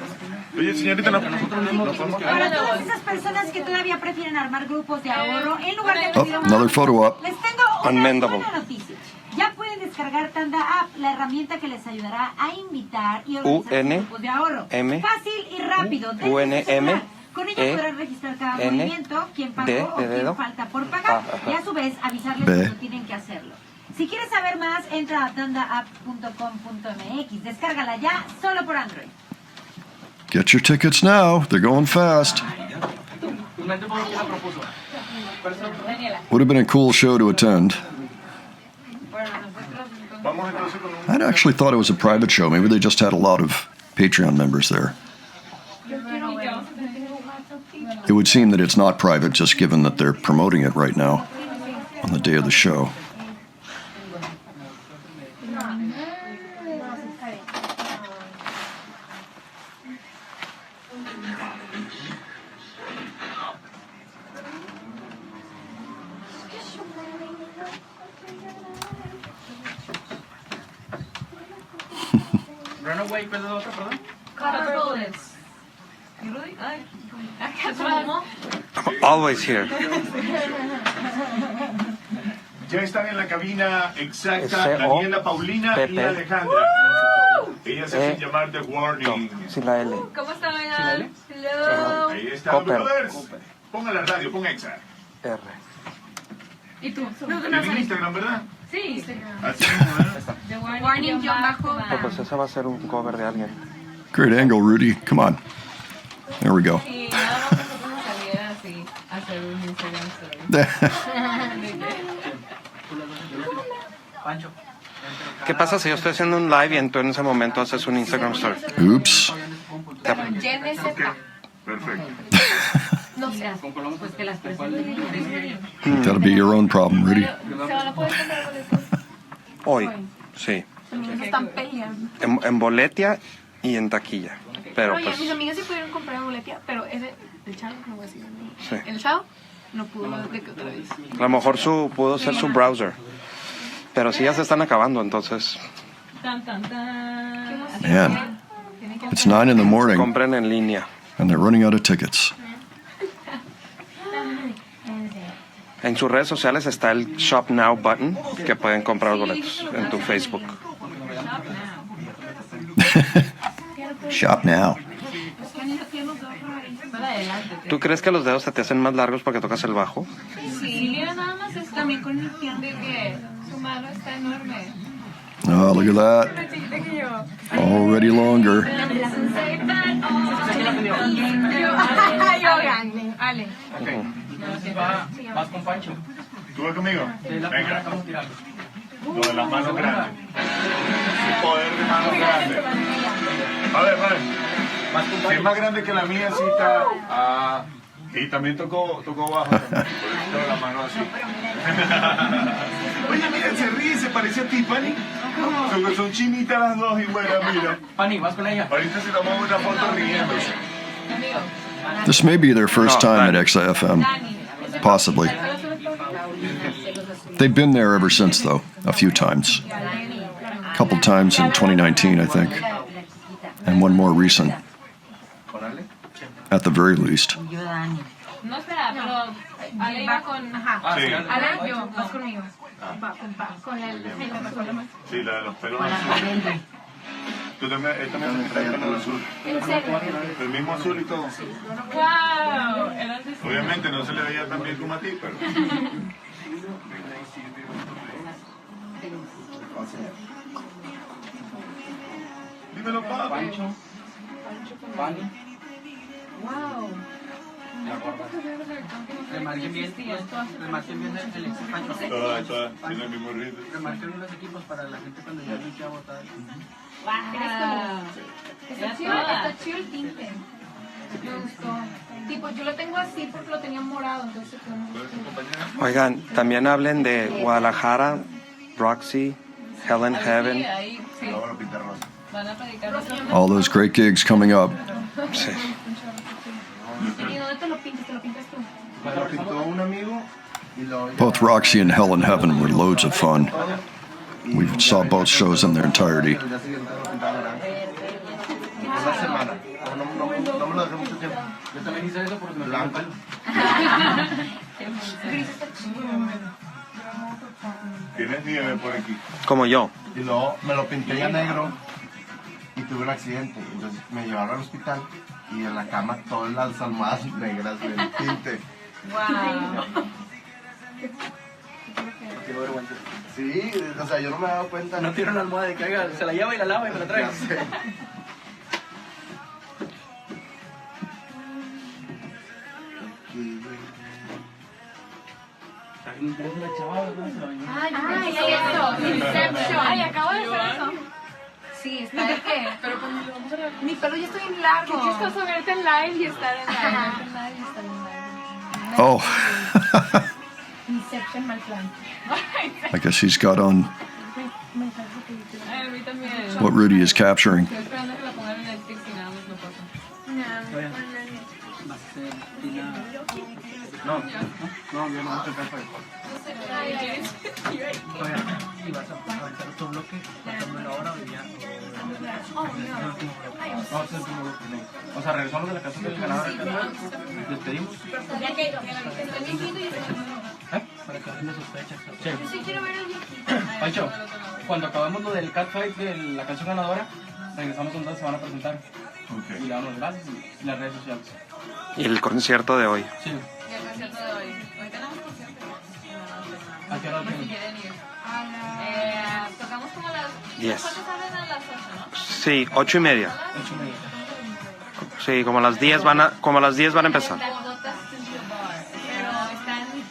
[SPEAKER 5] Oye, señorita, no.
[SPEAKER 8] Nosotros mismos tenemos que
[SPEAKER 10] Para
[SPEAKER 8] ganar.
[SPEAKER 10] todas esas personas que todavía prefieren armar grupos de ahorro en lugar de
[SPEAKER 1] Oh,
[SPEAKER 10] pedir
[SPEAKER 1] another photo op.
[SPEAKER 10] les tengo una
[SPEAKER 2] Unmendable.
[SPEAKER 10] buena noticia. Ya pueden descargar Tanda App, la herramienta que les ayudará a invitar y organizar sus grupos de ahorro. Fácil y rápido. desde su celular. Con ella podrán registrar cada movimiento, quién pagó o quién falta por pagar, y a su vez avisarles cuando tienen que hacerlo. Si quieres saber más, entra a tandaapp.com.mx. Descárgala ya, solo por Android.
[SPEAKER 1] Get your tickets now. They're going fast.
[SPEAKER 8] ¿Quién la propuso?
[SPEAKER 4] Daniela.
[SPEAKER 1] Would have been a cool show to attend.
[SPEAKER 5] Vamos entonces con un...
[SPEAKER 1] I'd actually thought it was a private show. Maybe they just had a lot of Patreon members there. It would seem that it's not private, just given that they're promoting it right now on the day of the show.
[SPEAKER 8] Runaway, ¿cuál es la otra, perdón?
[SPEAKER 4] Copper Bullets. ¿Y Rudy? Ay. ¿Cómo?
[SPEAKER 2] Always here.
[SPEAKER 5] Ya están en la cabina exacta
[SPEAKER 2] S.O.
[SPEAKER 5] Daniela, Paulina y
[SPEAKER 2] Pepe.
[SPEAKER 5] Alejandra. Ellas se hacen llamar The Warning.
[SPEAKER 2] Sin la L.
[SPEAKER 4] ¿Cómo está, Maynard? Hello.
[SPEAKER 5] Ahí está,
[SPEAKER 2] Copper.
[SPEAKER 5] brothers. Ponga la radio, ponga Exa.
[SPEAKER 2] R.
[SPEAKER 4] ¿Y tú?
[SPEAKER 5] En Instagram, ¿verdad?
[SPEAKER 4] Sí.
[SPEAKER 5] Así mismo, ¿eh?
[SPEAKER 4] The
[SPEAKER 6] Warning, yo bajo.
[SPEAKER 2] No, pues ese va a ser un cover de alguien.
[SPEAKER 1] Great angle, Rudy. Come on. There we go.
[SPEAKER 4] Y nada más nosotros nos salía así, hacer un Instagram story.
[SPEAKER 8] Pancho.
[SPEAKER 2] ¿Qué pasa si yo estoy haciendo un live y tú en ese momento haces un Instagram story?
[SPEAKER 1] Oops.
[SPEAKER 6] Jen es
[SPEAKER 5] Ok, perfecto.
[SPEAKER 6] No
[SPEAKER 3] pues que las presenten.
[SPEAKER 1] That'll be your own problem, Rudy.
[SPEAKER 6] ¿Se van a poder comprar boletos?
[SPEAKER 2] Hoy, sí.
[SPEAKER 6] También están peleando.
[SPEAKER 2] En boletia y en taquilla. Pero
[SPEAKER 6] Oye,
[SPEAKER 2] pues,
[SPEAKER 6] mis amigas sí pudieron comprar boletia, pero el chavo, no voy a decir.
[SPEAKER 2] sí.
[SPEAKER 6] El chavo no pudo de que otra vez.
[SPEAKER 2] A lo mejor pudo ser su browser. Pero sí ya se están acabando, entonces
[SPEAKER 3] Tan, tan, tan.
[SPEAKER 1] Man, it's 9 in the morning
[SPEAKER 2] compren en línea.
[SPEAKER 1] and they're running out of tickets.
[SPEAKER 2] En sus redes sociales está el Shop Now button que pueden comprar boletos en tu Facebook.
[SPEAKER 1] Shop now.
[SPEAKER 2] ¿Tú crees que los dedos se te hacen más largos porque tocas el bajo?
[SPEAKER 4] Sí, mira nada más es también con mi pierna de que su mano está enorme.
[SPEAKER 1] Oh, look at that.
[SPEAKER 4] Más chiquita que yo.
[SPEAKER 1] Already longer.
[SPEAKER 6] Yo grande. Ale.
[SPEAKER 8] Vas con Pancho.
[SPEAKER 5] ¿Tú vas conmigo?
[SPEAKER 8] La
[SPEAKER 5] Venga.
[SPEAKER 8] primera que vamos a tirar.
[SPEAKER 5] Lo de las manos grandes. El poder de manos grandes. A ver.
[SPEAKER 8] Vas con
[SPEAKER 5] Si es
[SPEAKER 8] Pancho.
[SPEAKER 5] más grande que la mía, sí está. Y también tocó bajo. También. Por eso tengo la mano así. Oye, mira, se ríe, se parece a Tiffany. Son chinitas las dos y buenas, mira.
[SPEAKER 8] Pani, vas con ella.
[SPEAKER 5] Ahorita se tomó una foto riéndose.
[SPEAKER 1] This may be their first time at ExaFM. Possibly. They've been there ever since, though, a few times. A couple times in 2019, I think. And one more recent. At the very least.
[SPEAKER 4] No, espera, pero Ale iba con... Ajá.
[SPEAKER 5] Sí.
[SPEAKER 4] Ale, yo, vas conmigo.
[SPEAKER 6] Con el
[SPEAKER 5] Sí, la de los pelos azules. Tú también, trae el pelo azul.
[SPEAKER 6] ¿En serio?
[SPEAKER 5] El mismo azul y todo.
[SPEAKER 4] ¡Wow! Eras de...
[SPEAKER 5] Obviamente no se le veía tan bien como a ti, pero. Dímelo, papi.
[SPEAKER 8] Pancho. Pani.
[SPEAKER 6] Wow.
[SPEAKER 8] Remarquen bien el Pancho.
[SPEAKER 5] Todas, tiene el mismo ritmo.
[SPEAKER 8] Remarquen bien los equipos para la gente cuando ya inicia a votar.
[SPEAKER 6] Está chido el tinte. Me gustó. Tipo, yo lo tengo así porque lo tenía morado, entonces
[SPEAKER 2] Oigan, también hablen de Guadalajara, Roxy, Hell in Heaven.
[SPEAKER 4] Ahí, sí.
[SPEAKER 5] Ahora lo pinta rosa.
[SPEAKER 4] Van a predicar nosotros.
[SPEAKER 1] All those great gigs coming up.
[SPEAKER 2] Sí.
[SPEAKER 6] ¿Y dónde te lo pintas? ¿Te lo pintas tú?
[SPEAKER 7] Me lo pintó un amigo y lo...
[SPEAKER 1] Both Roxy and Hell in Heaven were loads of fun. We saw both shows in their entirety.
[SPEAKER 7] El día siguiente me lo pintaron grande. Una semana. No me lo dejé mucho tiempo.
[SPEAKER 8] Yo también hice eso porque me pegó el
[SPEAKER 7] Blanco.
[SPEAKER 8] pelo.
[SPEAKER 5] Tienes nieve por aquí.
[SPEAKER 2] Como yo.
[SPEAKER 7] Y luego me lo pinté ya negro y tuve un accidente. Entonces me llevaron al hospital y en la cama todas las almohadas negras del tinte.
[SPEAKER 4] ¡Wow!
[SPEAKER 8] Qué vergüenza.
[SPEAKER 7] Sí, o sea, yo no me he dado cuenta.
[SPEAKER 8] No tiro una almohada de que haga, se la lleva y la lava y me la trae.
[SPEAKER 7] Ya sé.
[SPEAKER 8] La chavala, ¿no? Se la bañó.
[SPEAKER 6] Ay, eso. Inception. Ay, acabo de hacer eso.
[SPEAKER 4] Sí, está de qué. Pero cuando lo vamos a ver.
[SPEAKER 6] Mi pelo ya está bien largo.
[SPEAKER 4] Qué chistoso verte en live y estar en live.
[SPEAKER 1] Oh,
[SPEAKER 6] Inception, mal plan.
[SPEAKER 1] I guess he's got on
[SPEAKER 4] Ay, a mí también.
[SPEAKER 1] what Rudy is capturing.
[SPEAKER 4] Estoy esperando que la pongan en Netflix y nada más no pasa.
[SPEAKER 8] No, yo no voy a tocar para y vas a avanzar otro bloque, pasando la hora o ya. No, es el último bloque. O sea, regresamos a la canción del ganador. Despedimos.
[SPEAKER 6] Ya que está bien lindo y está
[SPEAKER 8] Para que no sospechas.
[SPEAKER 6] Yo sí quiero ver el viejito.
[SPEAKER 8] Pancho, cuando acabamos lo del catfight de la canción ganadora, regresamos donde se van a presentar. Y le damos las gracias y las redes sociales.
[SPEAKER 2] Y el concierto de hoy.
[SPEAKER 8] Sí.
[SPEAKER 4] Y el concierto de hoy. Hoy tenemos concierto.
[SPEAKER 8] ¿A qué hora lo
[SPEAKER 4] Si
[SPEAKER 8] tienen?
[SPEAKER 4] quieren ir. Tocamos como a las...
[SPEAKER 2] 10.
[SPEAKER 4] ¿Cuántos salen a las 8, no?
[SPEAKER 2] Sí, 8:30.
[SPEAKER 8] 8:30.
[SPEAKER 2] Sí, como a las 10 van a empezar.
[SPEAKER 4] Las botas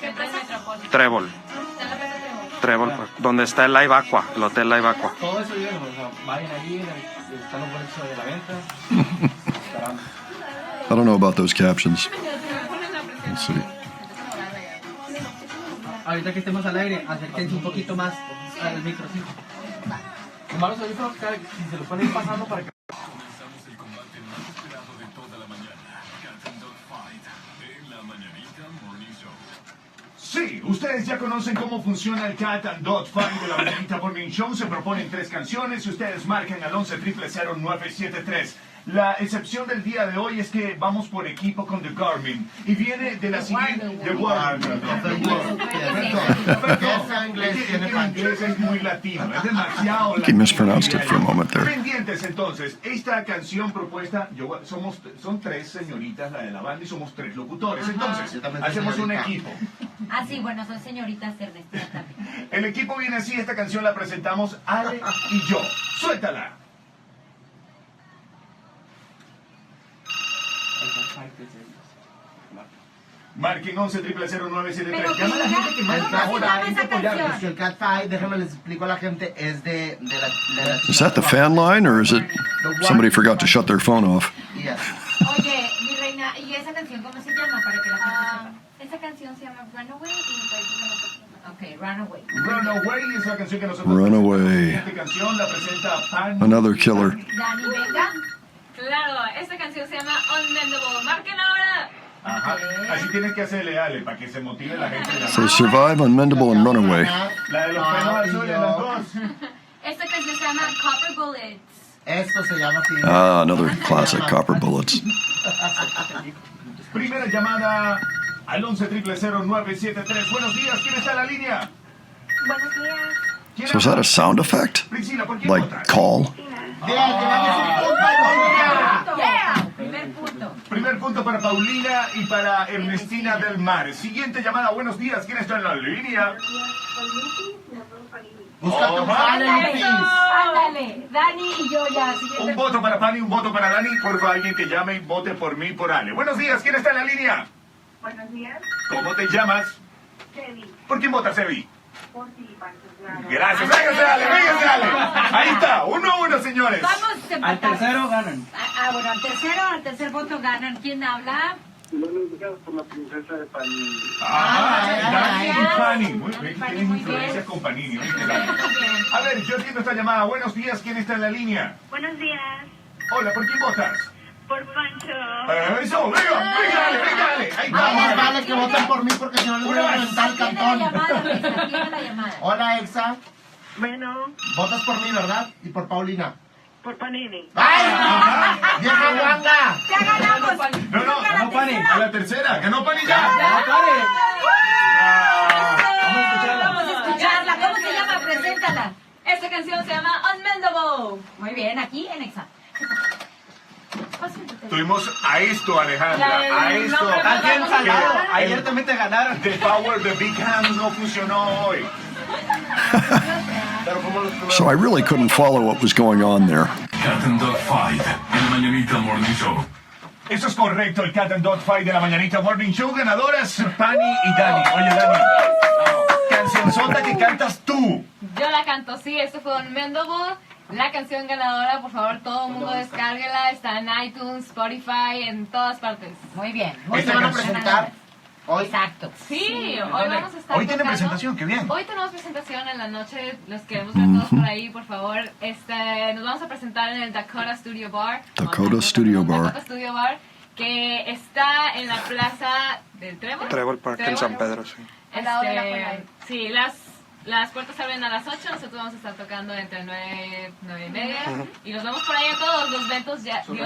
[SPEAKER 4] pero está en Metropolitan.
[SPEAKER 2] Trébol.
[SPEAKER 4] Está en la Plaza Trébol.
[SPEAKER 2] Trébol, pues, donde está el Live Aqua, el Hotel Live Aqua.
[SPEAKER 8] Todo eso yo, o sea, vayan allí, están los boletos de la venta. Esperamos.
[SPEAKER 1] I don't know about those captions.
[SPEAKER 4] Me ponen a
[SPEAKER 1] Let's see.
[SPEAKER 8] Ahorita que estemos al aire, acérquense un poquito más al micro, sí. Tomar los audífonos, si se los pueden ir pasando para que...
[SPEAKER 5] Sí, ustedes ya conocen cómo funciona el Cat and Dog Fight de la Mañanita Morning Show. Se proponen 3 canciones y ustedes marcan al 11-000-973. La excepción del día de hoy es que vamos por equipo con The Garmin y viene de la siguiente... The Warden. Inglés es muy latino, es demasiado latino.
[SPEAKER 1] He mispronounced it for a moment there.
[SPEAKER 5] Pendientes entonces, esta canción propuesta, son 3 señoritas la de la banda y somos 3 locutores. Entonces, hacemos un equipo.
[SPEAKER 3] Ah, sí, bueno, son señoritas Ernestina también.
[SPEAKER 5] El equipo viene así, esta canción la presentamos Ale y yo. Suéltala. Marquen 11-000-973. Llama a la gente que marca ahora.
[SPEAKER 7] El Cat Fight, déjame les explico a la gente, es de la
[SPEAKER 1] Is that the fan line, or is it somebody forgot to shut their phone off?
[SPEAKER 7] Yes.
[SPEAKER 3] Oye, mi reina, ¿y esa canción cómo se llama para que la gente sepa?
[SPEAKER 6] Esa canción se llama Runaway y me parece que no.
[SPEAKER 3] Ok, Runaway.
[SPEAKER 5] Runaway es la canción que nosotros
[SPEAKER 1] Runaway.
[SPEAKER 5] Esta canción la presenta Pan.
[SPEAKER 1] Another killer.
[SPEAKER 3] Dani, venga.
[SPEAKER 4] Claro, esta canción se llama Unmendable. ¡Marquen ahora!
[SPEAKER 5] Ajá. Así tienes que hacerle, Ale, para que se motive la gente.
[SPEAKER 1] So Survive, Unmendable, and Runaway.
[SPEAKER 5] La de los pelos azules, las dos.
[SPEAKER 4] Esta canción se llama Copper Bullets.
[SPEAKER 7] Esto se llama así.
[SPEAKER 1] Ah, another classic, Copper Bullets.
[SPEAKER 5] Primera llamada al 11-000-973. Buenos días, ¿quién está en la línea?
[SPEAKER 6] Buenos días.
[SPEAKER 5] ¿Quién
[SPEAKER 1] So is that
[SPEAKER 5] habla?
[SPEAKER 1] a sound effect?
[SPEAKER 5] Priscila, ¿por quién
[SPEAKER 1] Like
[SPEAKER 5] votas?
[SPEAKER 1] call?
[SPEAKER 3] Yeah, primer punto.
[SPEAKER 5] Primer punto para Paulina y para Ernestina del Mar. Siguiente llamada, buenos días, ¿quién está en la línea?
[SPEAKER 7] Busca tu fan en
[SPEAKER 3] Ándale,
[SPEAKER 7] Face.
[SPEAKER 3] ándale. Dani y yo ya. Siguiente
[SPEAKER 5] Un voto para Pani, un voto para Dani. Por favor, alguien que llame y vote por mí y por Ale. Buenos días, ¿quién está en la línea?
[SPEAKER 6] Buenos días.
[SPEAKER 5] ¿Cómo te llamas?
[SPEAKER 6] Debbie.
[SPEAKER 5] ¿Por quién votas, Evi?
[SPEAKER 6] Por ti, Pancho, claro.
[SPEAKER 5] Gracias, véngase, Ale, véngase, Ale. Ahí está, 1-1, señores.
[SPEAKER 3] Vamos
[SPEAKER 8] Al
[SPEAKER 3] empatados.
[SPEAKER 8] tercero ganan.
[SPEAKER 3] Bueno, al tercer voto ganan. ¿Quién habla?
[SPEAKER 6] Por la princesa de Panini.
[SPEAKER 5] Dani y Pani. Muy bien,
[SPEAKER 3] Pani,
[SPEAKER 5] tienes
[SPEAKER 3] muy
[SPEAKER 5] influencias
[SPEAKER 3] bien.
[SPEAKER 5] con Panini. ¿Oíste, Dani? A ver, yo entiendo esta llamada. Buenos días, ¿quién está en la línea?
[SPEAKER 6] Buenos días.
[SPEAKER 5] Hola, ¿por quién votas?
[SPEAKER 6] Por Pancho.
[SPEAKER 5] Eso, venga, Ale. Ahí
[SPEAKER 7] Vamos,
[SPEAKER 5] está.
[SPEAKER 7] vale, que voten por mí porque si no les voy a reventar el
[SPEAKER 3] Tiene la
[SPEAKER 7] cantón.
[SPEAKER 3] llamada, Lisa, tiene la llamada.
[SPEAKER 7] Hola, Exa.
[SPEAKER 6] Bueno,
[SPEAKER 7] Votas por mí, ¿verdad? Y por Paulina.
[SPEAKER 6] por Panini.
[SPEAKER 7] ¡Ay! ¡Vieja guanga!
[SPEAKER 3] ¡Ya ganamos!
[SPEAKER 5] No,
[SPEAKER 8] Ganó Pani.
[SPEAKER 5] a la tercera. ¡Ganó Pani ya!
[SPEAKER 3] Vamos a escucharla. ¿Cómo se llama? Preséntala.
[SPEAKER 4] Esta canción se llama Unmendable.
[SPEAKER 3] Muy bien, aquí en Exa.
[SPEAKER 5] Tuvimos a esto, Alejandra. A esto.
[SPEAKER 8] Estás bien salado. Ayer también te ganaron.
[SPEAKER 5] The Power, the Big Hands no funcionó hoy.
[SPEAKER 7] Pero como los
[SPEAKER 1] So I really couldn't follow what was going on there.
[SPEAKER 11] Cat and Dog Fight en la Mañanita Morning Show.
[SPEAKER 5] Eso es correcto, el Cat and Dog Fight de la Mañanita Morning Show. Ganadoras, Pani y Dani. Oye, Dani, cancionzota que cantas tú.
[SPEAKER 4] Yo la canto, sí, esto fue Unmendable. La canción ganadora, por favor, todo el mundo descárguela. Está en iTunes, Spotify, en todas partes.
[SPEAKER 3] Muy bien.
[SPEAKER 7] Hoy
[SPEAKER 5] Esta
[SPEAKER 7] te van a
[SPEAKER 5] canción-
[SPEAKER 7] presentar. Hoy.
[SPEAKER 3] Exacto.
[SPEAKER 4] Sí, hoy vamos a estar
[SPEAKER 5] Hoy tienen
[SPEAKER 4] tocando.
[SPEAKER 5] presentación, qué bien.
[SPEAKER 4] Hoy tenemos presentación en la noche, los queremos ver todos por ahí, por favor. Nos vamos a presentar en el Dakota Studio Bar.
[SPEAKER 1] Dakota Studio Bar.
[SPEAKER 4] Dakota Studio Bar, que está en la plaza del Trébol.
[SPEAKER 2] Trébol Park en San Pedro, sí.
[SPEAKER 6] Al lado de la Juela.
[SPEAKER 4] Sí, las puertas abren a las 8, nosotros vamos a estar tocando entre 9 y media. Y nos vemos por ahí a todos. Los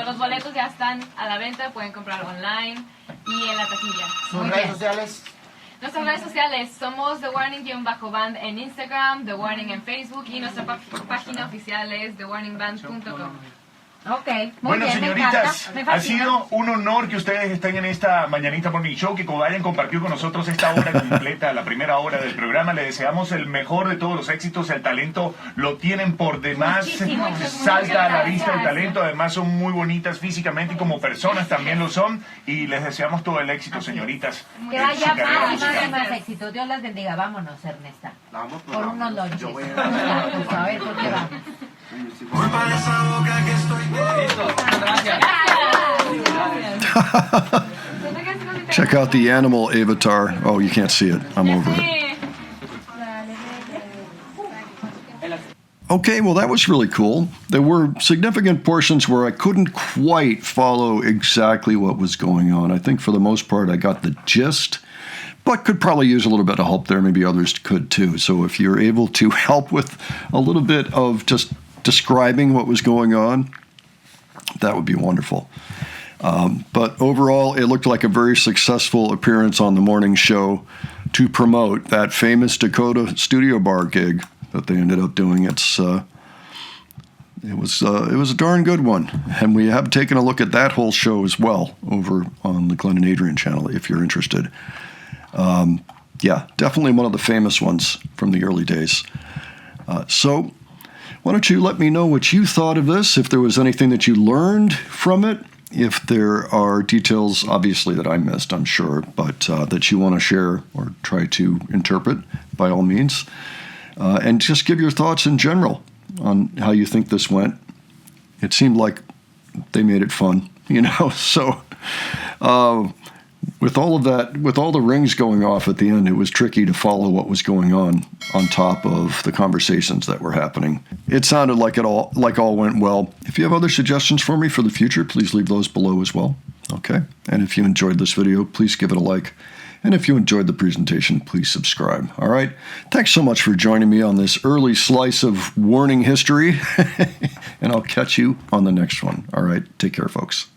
[SPEAKER 4] los boletos ya están a la venta, pueden comprar online y en la taquilla.
[SPEAKER 7] Sus
[SPEAKER 3] Muy
[SPEAKER 7] redes
[SPEAKER 3] bien.
[SPEAKER 7] sociales.
[SPEAKER 4] Nuestras redes sociales somos The Warning-Band en Instagram, The Warning en Facebook y nuestra página oficial es thewarningband.com.
[SPEAKER 3] Ok, muy
[SPEAKER 5] Bueno,
[SPEAKER 3] bien,
[SPEAKER 5] señoritas,
[SPEAKER 3] me
[SPEAKER 5] ha
[SPEAKER 3] fascina.
[SPEAKER 5] sido un honor que ustedes estén en esta Mañanita Morning Show, que como hayan compartido con nosotros esta hora completa, la primera hora del programa. Le deseamos el mejor de todos los éxitos. El talento lo tienen por demás.
[SPEAKER 3] Muchísimo.
[SPEAKER 5] Salta a la vista el
[SPEAKER 3] Gracias.
[SPEAKER 5] talento. Además son muy bonitas físicamente y como personas también lo son. Y les deseamos todo el éxito, señoritas.
[SPEAKER 3] Que
[SPEAKER 5] en su
[SPEAKER 3] vaya
[SPEAKER 5] carrera
[SPEAKER 3] más y
[SPEAKER 5] musical.
[SPEAKER 3] más y más éxito. Dios las bendiga. Vámonos, Ernesta.
[SPEAKER 7] Vamos, pues,
[SPEAKER 3] Por unos
[SPEAKER 7] vamos.
[SPEAKER 3] lonches.
[SPEAKER 7] Yo voy
[SPEAKER 3] Vamos a ver por qué vamos.
[SPEAKER 11] Culpa de esa boca que estoy
[SPEAKER 8] Listo, gracias.
[SPEAKER 4] Gracias.
[SPEAKER 1] Check out the animal avatar. Oh, you can't see it. I'm over it. Okay, well, that was really cool. There were significant portions where I couldn't quite follow exactly what was going on. I think for the most part I got the gist, but could probably use a little bit of help there. Maybe others could too. So if you're able to help with a little bit of just describing what was going on, that would be wonderful. But overall, it looked like a very successful appearance on the morning show to promote that famous Dakota Studio Bar gig that they ended up doing. It was a darn good one, and we have taken a look at that whole show as well over on the Glenn and Adrian channel if you're interested. Yeah, definitely one of the famous ones from the early days. So why don't you let me know what you thought of this, if there was anything that you learned from it, if there are details, obviously, that I missed, I'm sure, but that you want to share or try to interpret, by all means. And just give your thoughts in general on how you think this went. It seemed like they made it fun, so with all of that, with all the rings going off at the end, it was tricky to follow what was going on top of the conversations that were happening. It sounded like all went well. If you have other suggestions for me for the future, please leave those below as well. Okay? And if you enjoyed this video, please give it a like. And if you enjoyed the presentation, please subscribe. All right? Thanks so much for joining me on this early slice of warning history. And I'll catch you on the next one. All right? Take care, folks.